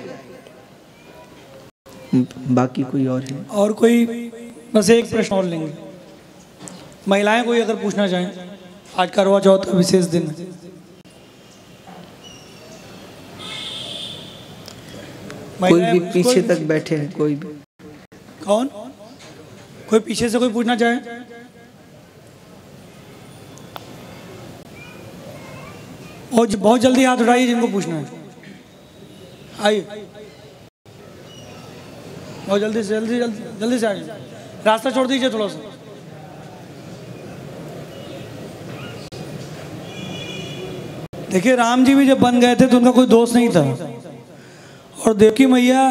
बाकी कोई और है? और कोई? बस एक प्रश्न और लेंगे। महिलाएं कोई अगर पूछना चाहें, आज करवा चौथ का विशेष दिन है। कोई भी पीछे तक बैठे हैं, कोई भी? कौन? कोई पीछे से कोई पूछना चाहे? और बहुत जल्दी हाथ उठाइए जिनको पूछना है, आइए बहुत जल्दी से आइए, रास्ता छोड़ दीजिए थोड़ा सा। देखिए राम जी भी जब बन गए थे तो उनका कोई दोस्त नहीं था, और देवकी मैया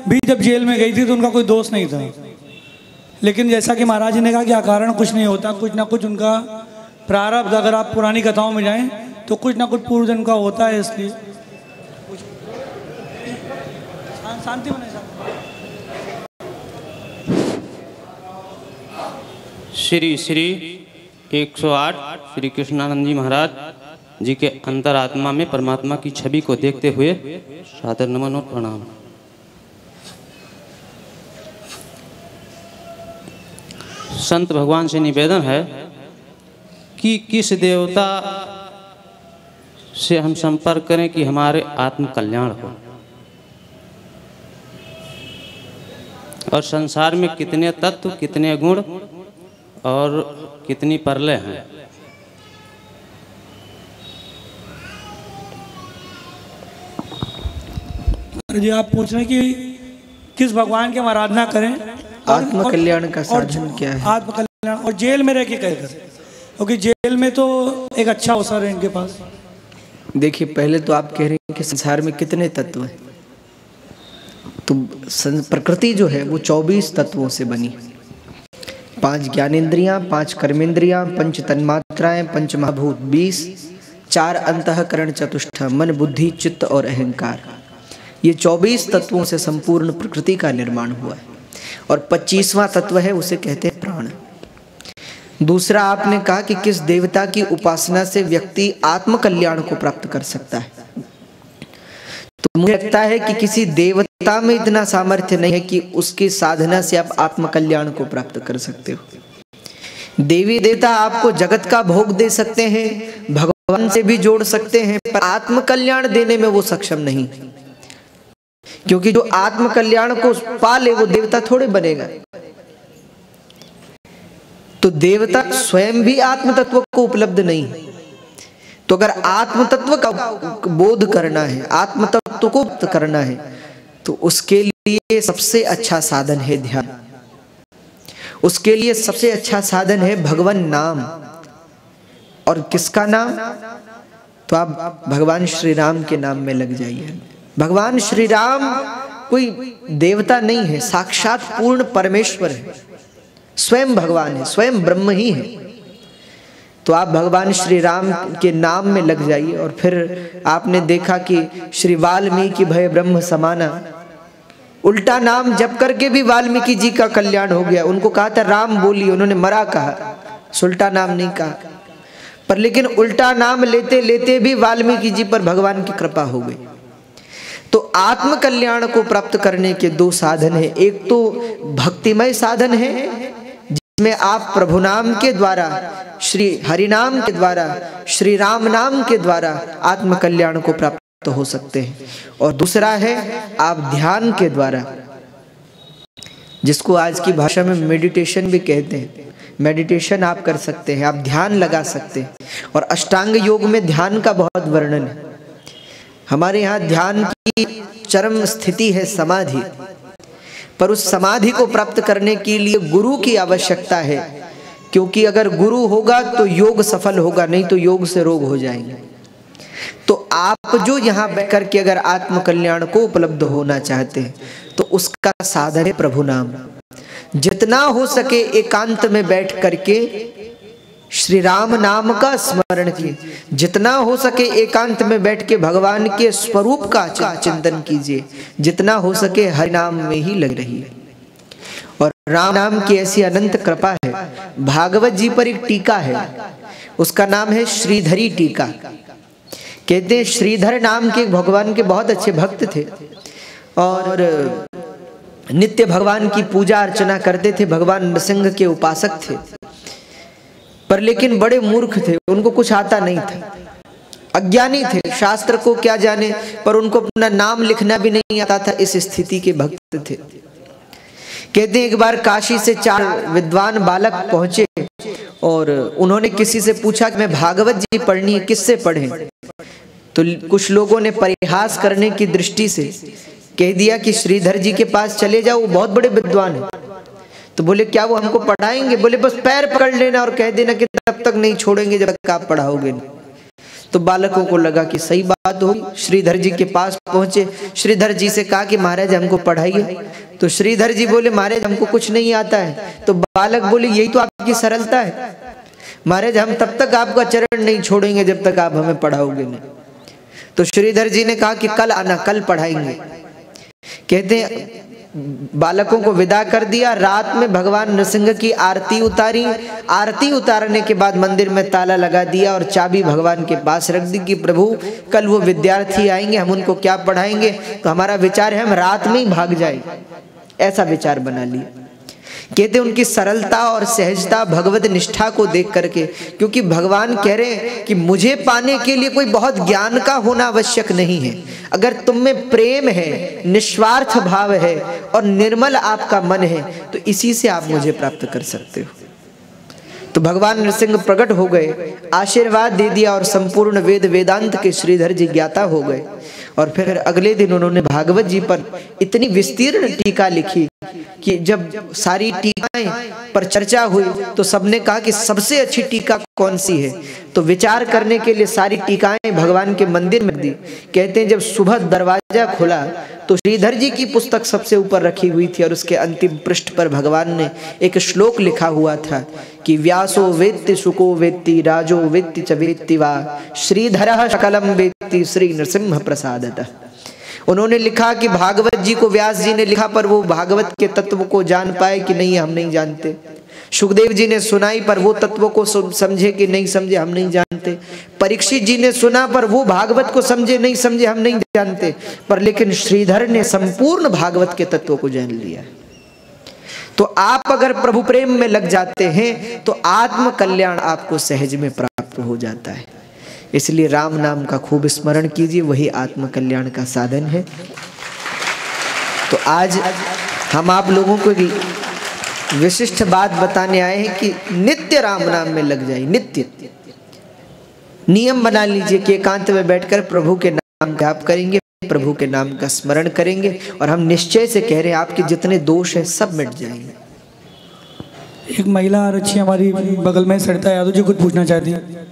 भी जब जेल में गई थी तो उनका कोई दोस्त नहीं था। लेकिन जैसा कि महाराज जी ने कहा कि अकारण कुछ नहीं होता, कुछ ना कुछ उनका प्रारब्ध, अगर आप पुरानी कथाओं में जाएं तो कुछ ना कुछ पूर्व जन्म का होता है। इसलिए शांति बने। श्री श्री 108 श्री कृष्णानंद जी महाराज जी के अंतरात्मा में परमात्मा की छवि को देखते हुए सादर नमन और प्रणाम। संत भगवान से निवेदन है कि किस देवता से हम संपर्क करें कि हमारे आत्म कल्याण हो, और संसार में कितने तत्व, कितने गुण और कितनी परलय हैं। जी आप पूछ रहे हैं कि किस भगवान की हम आराधना करें, आत्म कल्याण का साधन क्या है? आत्म कल्याण, और जेल में रह के कैसे करें, क्योंकि जेल में तो एक अच्छा अवसर है इनके पास। देखिए पहले तो आप कह रहे हैं कि संसार में कितने तत्व हैं, तो प्रकृति जो है वो 24 तत्वों से बनी है। 5 ज्ञानेंद्रियां, 5 कर्मेंद्रियां, 5 तन्मात्राएं, 5 महाभूत 20, 4 अंतःकरण चतुष्टय, मन बुद्धि चित्त और अहंकार। ये 24 तत्वों से संपूर्ण प्रकृति का निर्माण हुआ है। और 25वां तत्व है उसे कहते हैं प्राण। दूसरा आपने कहा कि किस देवता की उपासना से व्यक्ति आत्म कल्याण को प्राप्त कर सकता है। तो मुझे लगता है कि किसी देवता में इतना सामर्थ्य नहीं है कि उसकी साधना से आप आत्म कल्याण को प्राप्त कर सकते हो। देवी देवता आपको जगत का भोग दे सकते हैं, भगवान से भी जोड़ सकते हैं, पर आत्म कल्याण देने में वो सक्षम नहीं, क्योंकि जो आत्म कल्याण को पाले वो देवता थोड़े बनेगा। तो देवता स्वयं भी आत्म तत्व को उपलब्ध नहीं। तो अगर आत्म तत्व का बोध करना है, आत्म तत्व को प्राप्त करना है, तो उसके लिए सबसे अच्छा साधन है ध्यान। उसके लिए सबसे अच्छा साधन है भगवान नाम। और किसका नाम? तो आप भगवान श्री राम के नाम में लग जाइए। भगवान श्री राम कोई देवता नहीं है, साक्षात पूर्ण परमेश्वर है, स्वयं भगवान है, स्वयं ब्रह्म ही है। तो आप भगवान श्री राम के नाम में लग जाइए। और फिर आपने देखा कि श्री वाल्मीकि भय ब्रह्म समाना, उल्टा नाम जप करके भी वाल्मीकि जी का कल्याण हो गया। उनको कहा था राम बोली, उन्होंने मरा कहा, उल्टा नाम नहीं कहा। पर लेकिन उल्टा नाम लेते लेते भी वाल्मीकि जी पर भगवान की कृपा हो गई। तो आत्म कल्याण को प्राप्त करने के दो साधन है। एक तो भक्तिमय साधन है जिसमें आप प्रभु नाम के द्वारा, श्री हरि नाम के द्वारा, श्री राम नाम के द्वारा आत्म कल्याण को प्राप्त हो सकते हैं। और दूसरा है आप ध्यान के द्वारा, जिसको आज की भाषा में मेडिटेशन भी कहते हैं। मेडिटेशन आप कर सकते हैं, आप ध्यान लगा सकते हैं। और अष्टांग योग में ध्यान का बहुत वर्णन है। हमारे यहाँ ध्यान की चरम स्थिति है समाधि, पर उस समाधि को प्राप्त करने के लिए गुरु की आवश्यकता है, क्योंकि अगर गुरु होगा तो योग सफल होगा, नहीं तो योग से रोग हो जाएंगे। तो आप जो यहाँ बैठ करके अगर आत्म कल्याण को उपलब्ध होना चाहते हैं तो उसका साधन है प्रभु नाम। जितना हो सके एकांत में बैठ करके श्री राम नाम का स्मरण कीजिए, जितना हो सके एकांत में बैठ के भगवान के स्वरूप का चिंतन कीजिए, जितना हो सके हरि नाम में ही लग रहिए। और राम नाम की ऐसी अनंत कृपा है। भागवत जी पर एक टीका है, उसका नाम है श्रीधरी टीका। कहते हैं श्रीधर नाम के भगवान के बहुत अच्छे भक्त थे और नित्य भगवान की पूजा अर्चना करते थे, भगवान नृसिंह के उपासक थे। पर लेकिन बड़े मूर्ख थे, उनको कुछ आता नहीं था, अज्ञानी थे, शास्त्र को क्या जाने, पर उनको अपना नाम लिखना भी नहीं आता था। इस स्थिति के भक्त थे। कहते हैं एक बार काशी से 4 विद्वान बालक पहुंचे और उन्होंने किसी से पूछा कि मैं भागवत जी पढ़नी है, किससे पढ़ें? तो कुछ लोगों ने परिहास करने की दृष्टि से कह दिया कि श्रीधर जी के पास चले जाओ, वो बहुत बड़े विद्वान हैं। तो बोले क्या वो हमको पढ़ाएंगे? बोले बस पैर पकड़ लेना और कह देना कि तब तक नहीं छोड़ेंगे जब तक आप पढ़ाओगे नहीं। तो बालकों को लगा कि सही बात होगी। श्रीधर जी के पास पहुंचे, श्रीधर जी से कहा कि महाराज हमको पढ़ाइए। तो श्रीधर जी बोले महाराज हमको कुछ नहीं आता है। तो बालक बोले यही तो आपकी सरलता है महाराज, हम तब तक आपका चरण नहीं छोड़ेंगे जब तक आप हमें पढ़ाओगे नहीं। तो श्रीधर जी ने कहा कि कल आना, कल पढ़ाएंगे। कहते हैं बालकों को विदा कर दिया। रात में भगवान नृसिंह की आरती उतारी। आरती उतारने के बाद मंदिर में ताला लगा दिया और चाबी भगवान के पास रख दी कि प्रभु कल वो विद्यार्थी आएंगे, हम उनको क्या पढ़ाएंगे? तो हमारा विचार है हम रात में ही भाग जाए, ऐसा विचार बना लिया। कहते उनकी सरलता और सहजता भगवत निष्ठा को देख करके, क्योंकि भगवान कह रहे हैं कि मुझे पाने के लिए कोई बहुत ज्ञान का होना आवश्यक नहीं है। अगर तुम में प्रेम है, निस्वार्थ भाव है और निर्मल आपका मन है तो इसी से आप मुझे प्राप्त कर सकते हो। तो भगवान नृसिंह प्रकट हो गए, आशीर्वाद दे दिया और संपूर्ण वेद वेदांत के श्रीधर जी ज्ञाता हो गए। और फिर अगले दिन उन्होंने भागवत जी पर इतनी विस्तीर्ण टीका लिखी कि जब सारी टीकाएं पर चर्चा हुई तो सबने कहा कि सबसे अच्छी टीका कौन सी है। तो विचार करने के लिए सारी टीकाएं भगवान के मंदिर में दी। कहते हैं जब सुबह दरवाजा खुला तो श्रीधर जी की पुस्तक सबसे ऊपर रखी हुई थी और उसके अंतिम पृष्ठ पर भगवान ने एक श्लोक लिखा हुआ था कि व्यासो वेत्ति शुको वेत्ति राजो वेत्ति च वेत्ति वा श्रीधरः सकलम वेत्ति श्री नृसिंह प्रसादतः। उन्होंने लिखा कि भागवत जी को व्यास जी ने लिखा, पर वो भागवत के तत्व को जान पाए कि नहीं, हम नहीं जानते। सुखदेव जी ने सुनाई, पर वो तत्वों को समझे कि नहीं समझे, हम नहीं जानते। परीक्षित जी ने सुना, पर वो भागवत को समझे नहीं समझे, हम नहीं जानते। पर लेकिन श्रीधर ने संपूर्ण भागवत के तत्वों को जान लिया। तो आप अगर प्रभु प्रेम में लग जाते हैं तो आत्म कल्याण आपको सहज में प्राप्त हो जाता है। इसलिए राम नाम का खूब स्मरण कीजिए, वही आत्म कल्याण का साधन है। तो आज हम आप लोगों को एक विशिष्ट बात बताने आए हैं कि नित्य राम नाम में लग जाइए। नित्य नियम बना लीजिए कि एकांत में बैठकर प्रभु के नाम जाप करेंगे, प्रभु के नाम का स्मरण करेंगे, और हम निश्चय से कह रहे हैं आपके जितने दोष हैं सब मिट जाएंगे। एक महिला आरक्षी हमारी बगल में सरिता यादव जी कुछ पूछना चाहती है।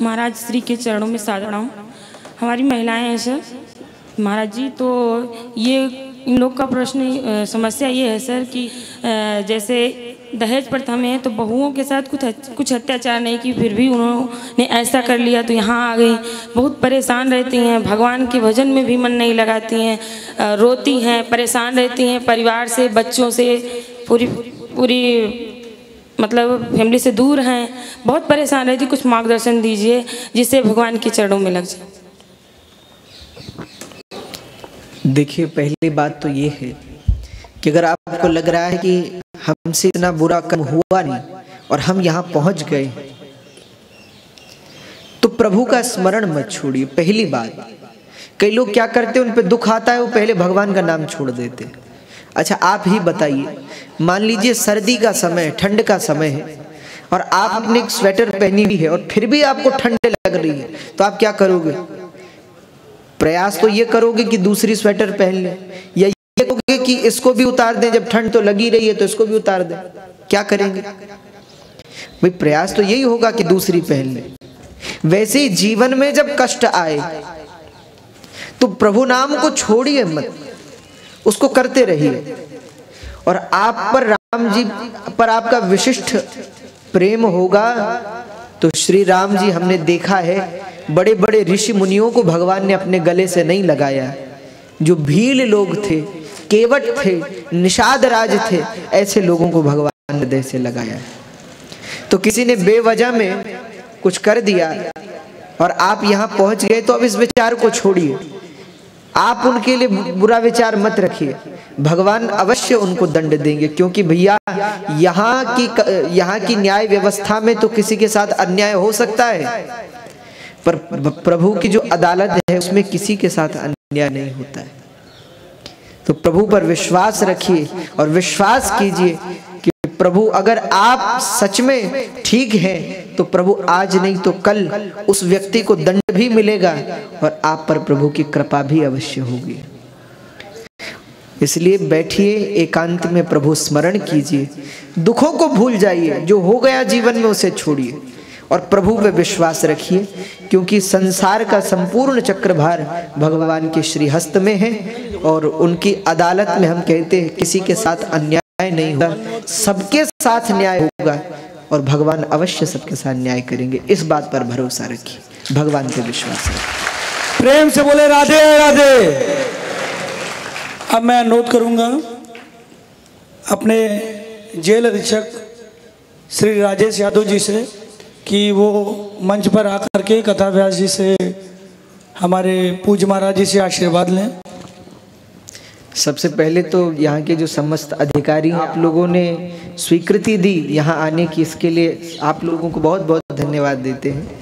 महाराज श्री के चरणों में सादर हूँ। हमारी महिलाएं हैं सर महाराज जी, तो ये इन लोग का प्रश्न समस्या ये है सर कि जैसे दहेज प्रथा में है तो बहुओं के साथ कुछ अत्याचार नहीं की, फिर भी उन्होंने ऐसा कर लिया तो यहाँ आ गई। बहुत परेशान रहती हैं, भगवान के भजन में भी मन नहीं लगाती हैं, रोती हैं, परेशान रहती हैं, परिवार से, बच्चों से, पूरी मतलब फैमिली से दूर हैं, बहुत परेशान रहती। कुछ मार्गदर्शन दीजिए जिससे भगवान के चरणों में लग जाए। देखिए, पहली बात तो ये है कि अगर आपको लग रहा है कि हमसे इतना बुरा कर्म हुआ नहीं और हम यहाँ पहुँच गए, तो प्रभु का स्मरण मत छोड़िए। पहली बात, कई लोग क्या करते हैं, उन पे दुख आता है, वो पहले भगवान का नाम छोड़ देते हैं। अच्छा, आप ही बताइए, मान लीजिए सर्दी का समय, ठंड का समय है और आपने एक स्वेटर पहनी हुई है और फिर भी आपको ठंड लग रही है, तो आप क्या करोगे? प्रयास तो ये करोगे कि दूसरी स्वेटर पहन ले, या ये करोगे कि इसको भी उतार दें, जब ठंड तो लगी रही है तो इसको भी उतार दें। क्या करेंगे भाई? प्रयास तो यही होगा कि दूसरी पहन ले। वैसे ही जीवन में जब कष्ट आए तो प्रभु नाम को छोड़िए मत, उसको करते रहिए। और आप पर, राम जी पर आपका विशिष्ट प्रेम होगा तो श्री राम जी, हमने देखा है बड़े बड़े ऋषि मुनियों को भगवान ने अपने गले से नहीं लगाया। जो भील लोग थे, केवट थे, निषाद राज थे, ऐसे लोगों को भगवान ने हृदय से लगाया। तो किसी ने बेवजह में कुछ कर दिया और आप यहाँ पहुंच गए, तो अब इस विचार को छोड़िए। आप उनके लिए बुरा विचार मत रखिए, भगवान अवश्य उनको दंड देंगे, क्योंकि भैया यहाँ की न्याय व्यवस्था में तो किसी के साथ अन्याय हो सकता है, पर प्रभु की जो अदालत है उसमें किसी के साथ अन्याय नहीं होता है। तो प्रभु पर विश्वास रखिए और विश्वास कीजिए कि प्रभु, अगर आप सच में ठीक हैं तो प्रभु आज नहीं तो कल उस व्यक्ति को दंड भी मिलेगा और आप पर प्रभु की कृपा भी अवश्य होगी। इसलिए बैठिए, एकांत में प्रभु स्मरण कीजिए, दुखों को भूल जाइए, जो हो गया जीवन में उसे छोड़िए और प्रभु पे विश्वास रखिए, क्योंकि संसार का संपूर्ण चक्रभार भगवान के श्री हस्त में है और उनकी अदालत में हम कहते हैं किसी के साथ अन्याय नहीं होगा, सबके साथ न्याय होगा और भगवान अवश्य सबके साथ न्याय करेंगे। इस बात पर भरोसा रखिए, भगवान पे विश्वास रखिए। प्रेम से बोले राधे राधे। अब मैं अनुरोध करूंगा अपने जेल अधीक्षक श्री राजेश यादव जी से कि वो मंच पर आकर के कथा व्यास जी से, हमारे पूज्य महाराज जी से आशीर्वाद लें। सबसे पहले तो यहाँ के जो समस्त अधिकारी आप लोगों ने स्वीकृति दी यहाँ आने की, इसके लिए आप लोगों को बहुत बहुत धन्यवाद देते हैं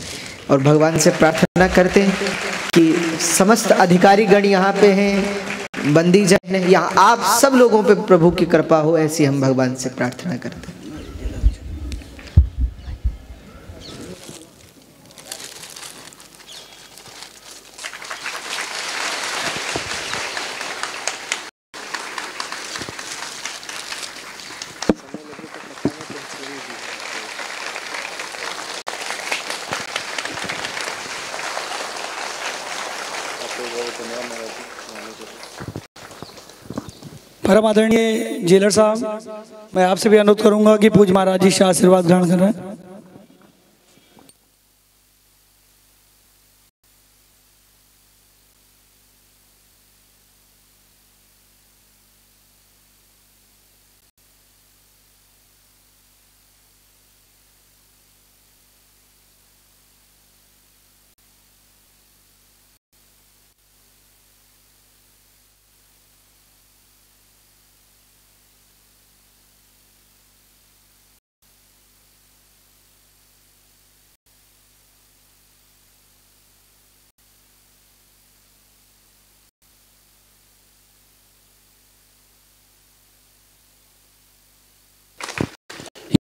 और भगवान से प्रार्थना करते हैं कि समस्त अधिकारी गण यहाँ पे हैं, बंदी जन हैं, यहाँ आप सब लोगों पे प्रभु की कृपा हो, ऐसी हम भगवान से प्रार्थना करते हैं। परम आदरणीय जेलर साहब, मैं आपसे भी अनुरोध करूंगा कि पूज्य महाराज जी से आशीर्वाद ग्रहण करें।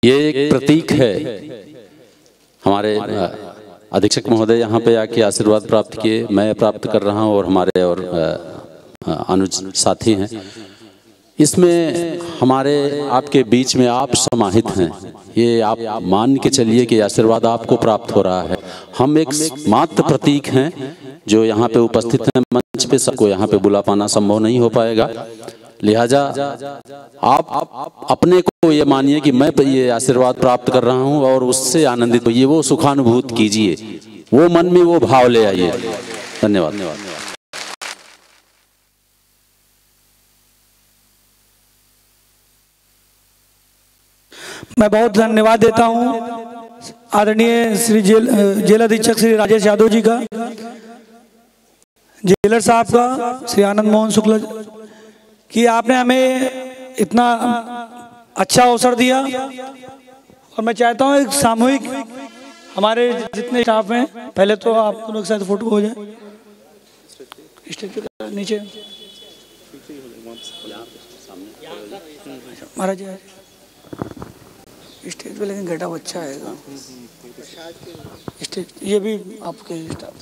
ये एक प्रतीक है। हमारे अधीक्षक महोदय यहाँ पे आके आशीर्वाद प्राप्त किए, मैं प्राप्त कर रहा हूँ और हमारे और अनुज साथी हैं। इसमें हमारे आपके बीच में आप समाहित हैं, ये आप मान के चलिए कि आशीर्वाद आपको प्राप्त हो रहा है। हम एक मात्र प्रतीक हैं जो यहाँ पे उपस्थित हैं मंच पे, सबको यहाँ पे बुला पाना संभव नहीं हो पाएगा। लिहाजा आप अपने को ये मानिए कि मैं ये आशीर्वाद प्राप्त कर रहा हूँ और उससे आनंदित होइए, वो सुखानुभूत कीजिए, वो मन में वो भाव ले आइए। धन्यवाद। मैं बहुत धन्यवाद देता हूँ आदरणीय श्री जेल अधीक्षक श्री राजेश यादव जी का, जेलर साहब का, श्री आनंद मोहन शुक्ला कि आपने हमें इतना अच्छा अवसर दिया। और मैं चाहता हूँ एक सामूहिक हमारे जितने स्टाफ हैं, पहले तो आप दोनों के साथ फोटो हो जाए, स्टेज पे नीचे महाराज स्टेज पे, लेकिन गेटअप अच्छा आएगा स्टेज, ये भी आपके स्टाफ।